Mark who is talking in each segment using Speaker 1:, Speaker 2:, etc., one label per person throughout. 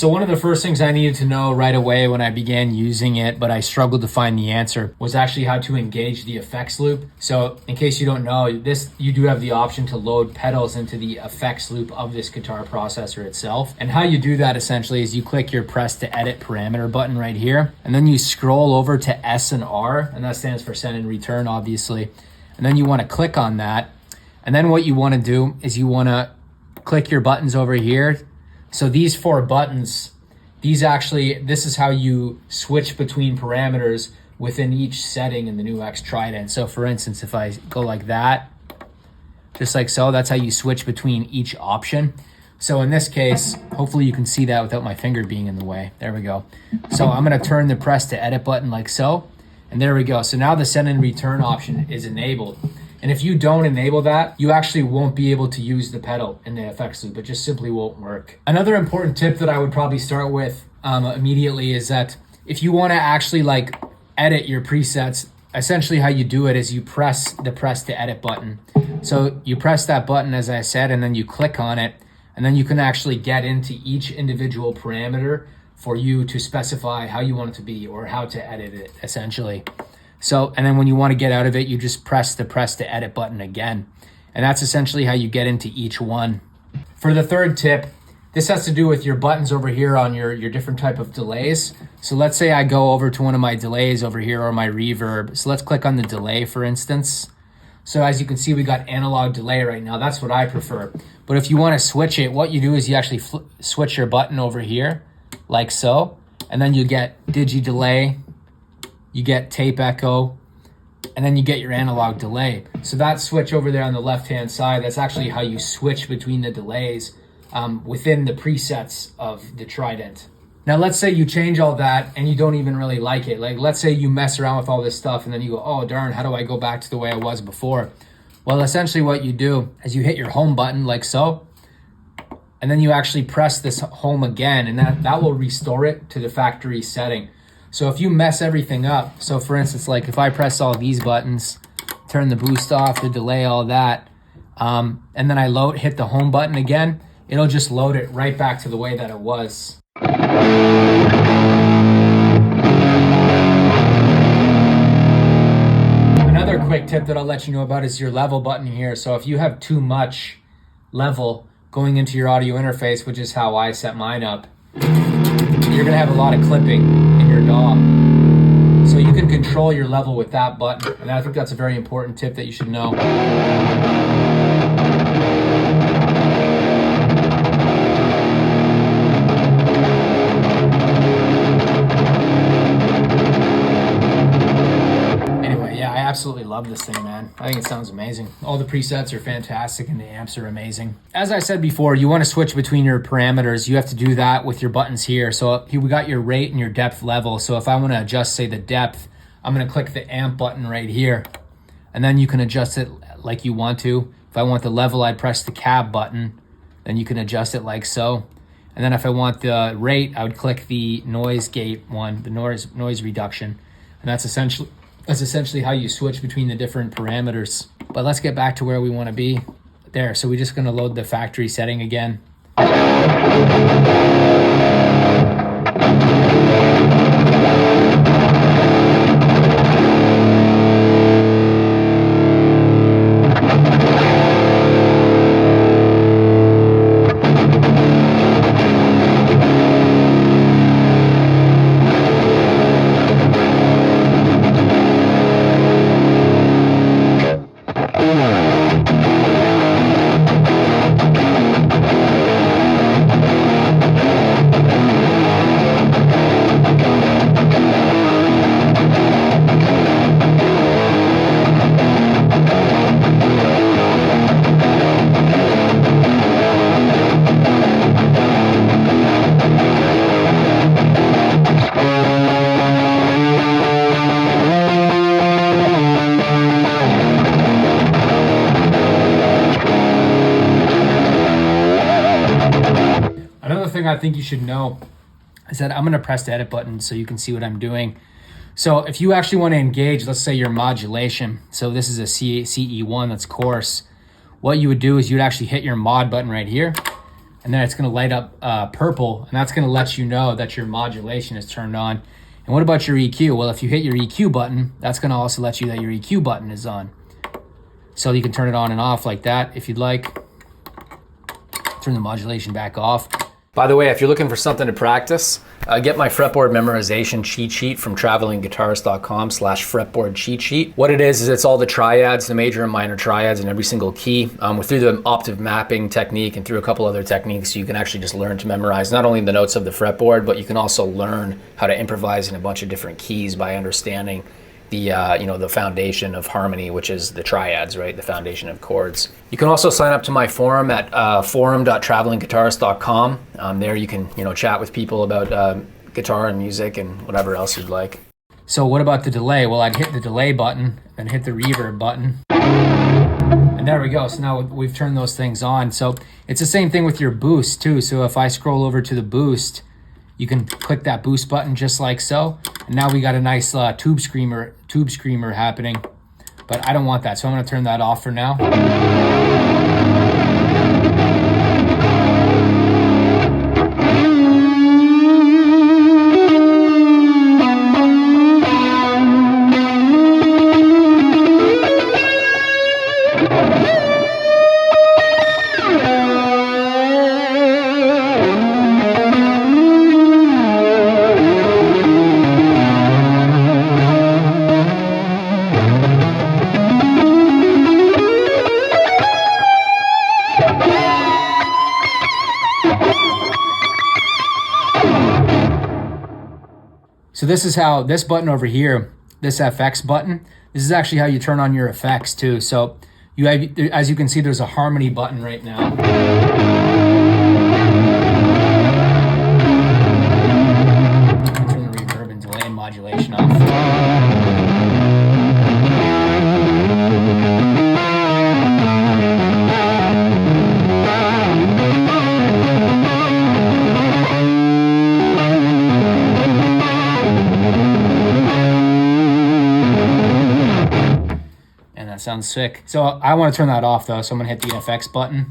Speaker 1: So one of the first things I needed to know right away when I began using it, but I struggled to find the answer, was actually how to engage the effects loop. So in case you don't know, you do have the option to load pedals into the effects loop of this guitar processor itself. And how you do that essentially is you click your press to edit parameter button right here, and then you scroll over to S and R, and that stands for send and return, obviously. And then you want to click on that. And then what you want to do is you want to click your buttons over here. So these 4 buttons, this is how you switch between parameters within each setting in the new X Trident. So for instance, if I go like that, just like so, that's how you switch between each option. So in this case, hopefully you can see that without my finger being in the way. There we go. So I'm gonna turn the press to edit button like so, and there we go. So now the send and return option is enabled. And if you don't enable that, you actually won't be able to use the pedal in the effects loop. It just simply won't work. Another important tip that I would probably start with immediately is that if you want to actually like edit your presets, essentially how you do it is you press the press to edit button. So you press that button, as I said, and then you click on it, and then you can actually get into each individual parameter for you to specify how you want it to be or how to edit it, essentially. So, and then when you want to get out of it, you just press to edit button again. And that's essentially how you get into each one. For the third tip, this has to do with your buttons over here on your different type of delays. So let's say I go over to one of my delays over here or my reverb. So let's click on the delay, for instance. So as you can see, we got analog delay right now. That's what I prefer. But if you want to switch it, what you do is you actually switch your button over here like so. And then you get digi delay, you get tape echo, and then you get your analog delay. So that switch over there on the left-hand side, that's actually how you switch between the delays within the presets of the Trident. Now, let's say you change all that and you don't even really like it. Like, let's say you mess around with all this stuff and then you go, oh, darn, how do I go back to the way I was before? Well, essentially what you do is you hit your home button like so, and then you actually press this home again, and that will restore it to the factory setting. So if you mess everything up, so for instance, like if I press all these buttons, turn the boost off, the delay, all that, and then I hit the home button again, it'll just load it right back to the way that it was. Another quick tip that I'll let you know about is your level button here. So if you have too much level going into your audio interface, which is how I set mine up, you're gonna have a lot of clipping in your DAW. So you can control your level with that button. And I think that's a very important tip that you should know. I absolutely love this thing, man. I think it sounds amazing. All the presets are fantastic and the amps are amazing. As I said before, you want to switch between your parameters. You have to do that with your buttons here. So here we got your rate and your depth level. So if I want to adjust, say, the depth, I'm going to click the amp button right here. And then you can adjust it like you want to. If I want the level, I'd press the cab button. Then you can adjust it like so. And then if I want the rate, I would click the noise gate one, the noise reduction. And that's essentially how you switch between the different parameters. But let's get back to where we want to be. There, so we're just going to load the factory setting again. I think you should know is that I'm going to press the edit button so you can see what I'm doing. So if you actually want to engage, let's say your modulation, so this is a CE1, that's coarse. What you would do is you'd actually hit your mod button right here, and then it's going to light up purple, and that's going to let you know that your modulation is turned on. And what about your EQ? Well, if you hit your EQ button, that's going to also let you that your EQ button is on. So you can turn it on and off like that if you'd like. Turn the modulation back off. By the way, if you're looking for something to practice, get my fretboard memorization cheat sheet from travelingguitarist.com/fretboard cheat sheet. What it is it's all the triads, the major and minor triads in every single key. Through the octave mapping technique and through a couple other techniques, you can actually just learn to memorize not only the notes of the fretboard, but you can also learn how to improvise in a bunch of different keys by understanding the the foundation of harmony, which is the triads, right? The foundation of chords. You can also sign up to my forum at forum.travelingguitarist.com. There you can chat with people about guitar and music and whatever else you'd like. So what about the delay? Well, I'd hit the delay button and hit the reverb button. And there we go. So now we've turned those things on. So it's the same thing with your boost too. So if I scroll over to the boost, you can click that boost button just like so. And now we got a nice tube screamer happening. But I don't want that, so I'm going to turn that off for now. So this is how this button over here, this FX button, this is actually how you turn on your effects too. So you have, as you can see, there's a harmony button right now. Turn the reverb and delay and modulation off. That sounds sick. So I want to turn that off though, so I'm gonna hit the FX button.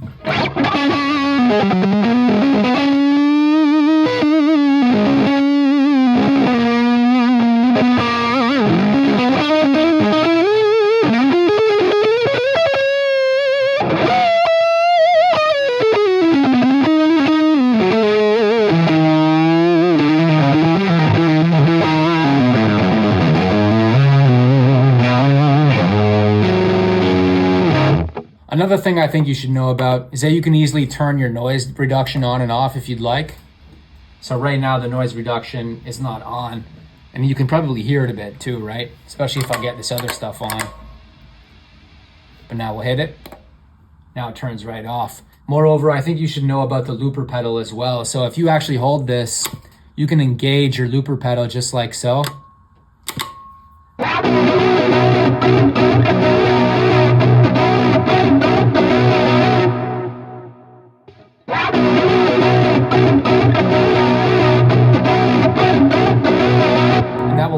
Speaker 1: Another thing I think you should know about is that you can easily turn your noise reduction on and off if you'd like. So right now the noise reduction is not on, and you can probably hear it a bit too, right? Especially if I get this other stuff on. But now we'll hit it. Now it turns right off. Moreover, I think you should know about the looper pedal as well. So if you actually hold this, you can engage your looper pedal just like so.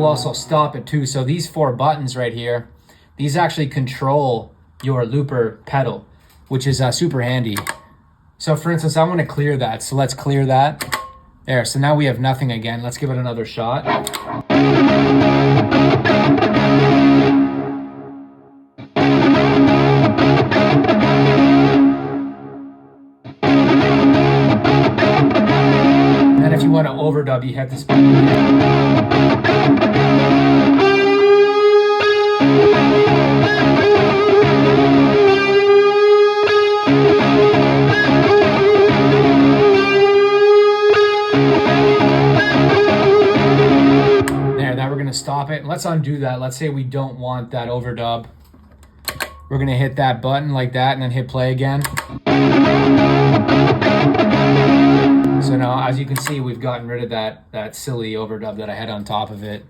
Speaker 1: Also stop it too. So these four buttons right here, these actually control your looper pedal, which is super handy. So for instance, I want to clear that. So let's clear that. There. So now we have nothing again. Let's give it another shot. And then if you want to overdub, you hit this button again. Now we're going to stop it. Let's undo that. Let's say we don't want that overdub. We're going to hit that button like that and then hit play again. So now, as you can see, we've gotten rid of that silly overdub that I had on top of it.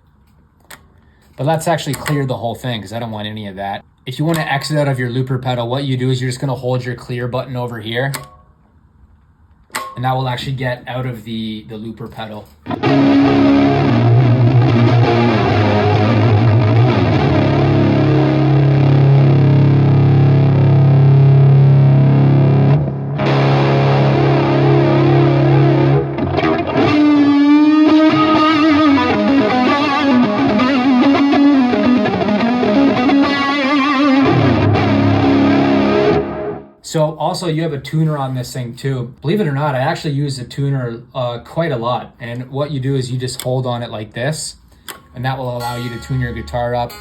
Speaker 1: But let's actually clear the whole thing because I don't want any of that. If you want to exit out of your looper pedal, what you do is you're just going to hold your clear button over here. And that will actually get out of the looper pedal. So also you have a tuner on this thing too. Believe it or not, I actually use the tuner quite a lot. And what you do is you just hold on it like this, and that will allow you to tune your guitar up.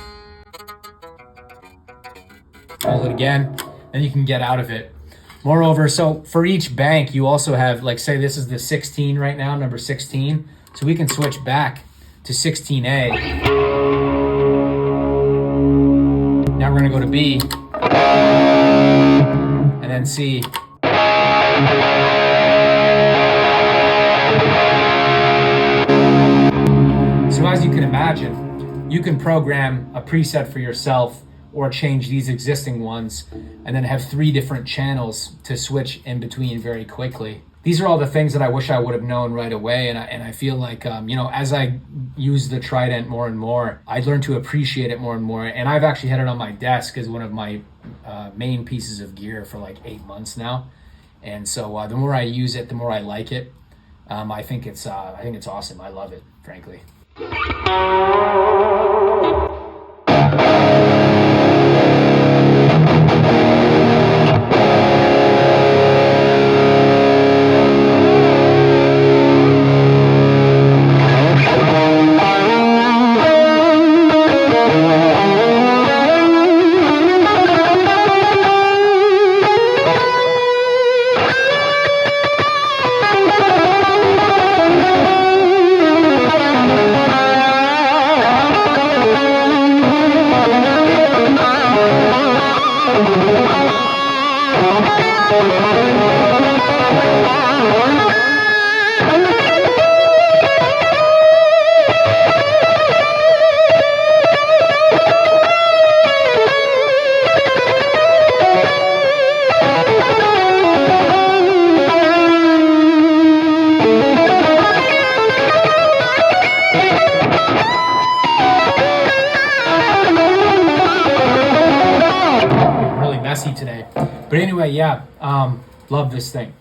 Speaker 1: Hold it again, and you can get out of it. Moreover, so for each bank, you also have, like, say this is the 16 right now, number 16. So we can switch back to 16A. Now we're gonna go to B, and then C. So as you can imagine, you can program a preset for yourself or change these existing ones, and then have 3 different channels to switch in between very quickly. These are all the things that I wish I would have known right away, and I feel like, as I use the Trident more and more, I learned to appreciate it more and more, and I've actually had it on my desk as one of my main pieces of gear for like 8 months now, and so the more I use it, the more I like it. I think it's awesome. I love it, frankly. Really messy today, but anyway, yeah, love this thing.